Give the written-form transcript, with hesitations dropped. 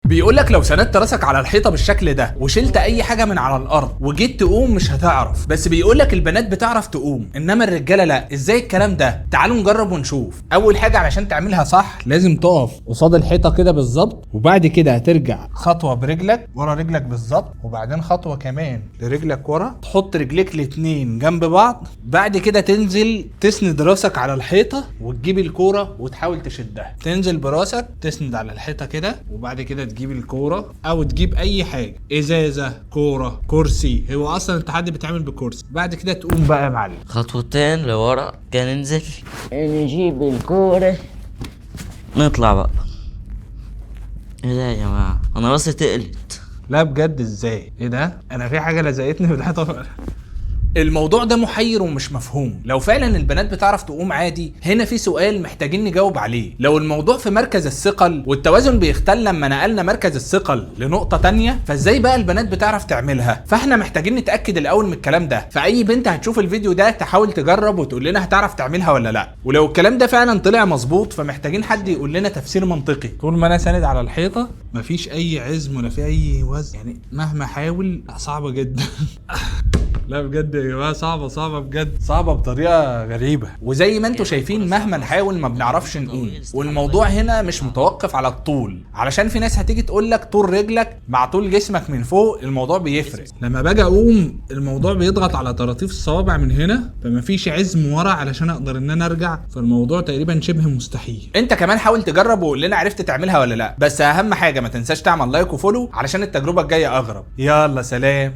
بيقولك لو سندت راسك على الحيطه بالشكل ده وشلت اي حاجه من على الارض وجيت تقوم مش هتعرف، بس بيقولك البنات بتعرف تقوم انما الرجاله لا. ازاي الكلام ده؟ تعالوا نجرب ونشوف. اول حاجه علشان تعملها صح لازم تقف قصاد الحيطه كده بالظبط، وبعد كده هترجع خطوه برجلك ورا رجلك بالظبط، وبعدين خطوه كمان لرجلك ورا، تحط رجليك الاتنين جنب بعض، بعد كده تنزل تسند راسك على الحيطه وتجيب الكوره وتحاول تشدها. تنزل براسك تسند على الحيطه كده، وبعد كده تجيب الكوره او تجيب اي حاجه، ازازه، كوره، كرسي. هو اصلا التحدي بيتعمل بكرسي. بعد كده تقوم بقى يا معلم خطوتين لورا كان ننزل نجيب الكورة. نطلع بقى. ايه ده يا جماعة؟ انا راسي تقلت. لا بجد ازاي؟ ايه ده؟ انا في حاجه لزقتني في الحيطه. الموضوع ده محير ومش مفهوم. لو فعلا البنات بتعرف تقوم عادي، هنا في سؤال محتاجين نجاوب عليه. لو الموضوع في مركز الثقل والتوازن بيختل لما نقلنا مركز الثقل لنقطة تانية، فازاي بقى البنات بتعرف تعملها؟ فاحنا محتاجين نتأكد الأول من الكلام ده. فأي بنت هتشوف الفيديو ده تحاول تجرب وتقول لنا هتعرف تعملها ولا لا. ولو الكلام ده فعلا طلع مظبوط فمحتاجين حد يقول لنا تفسير منطقي. طول ما انا ساند على الحيطة مفيش أي عزم ولا في أي وزن، يعني مهما احاول صعبة جدا. لا بجد يا جماعه صعبه بجد، صعبه بطريقه غريبه. وزي ما انتم شايفين مهما نحاول ما بنعرفش نقوم. والموضوع هنا مش متوقف على الطول، علشان في ناس هتيجي تقول لك طول رجلك مع طول جسمك من فوق الموضوع بيفرق. لما باجي اقوم الموضوع بيضغط على طراطيف الصوابع من هنا، فمفيش عزم ورا علشان اقدر ان انا ارجع، فالموضوع تقريبا شبه مستحيل. انت كمان حاول تجرب وقول لنا عرفت تعملها ولا لا. بس اهم حاجه ما تنساش تعمل لايك وفولو علشان التجربه الجايه اغرب. يلا سلام.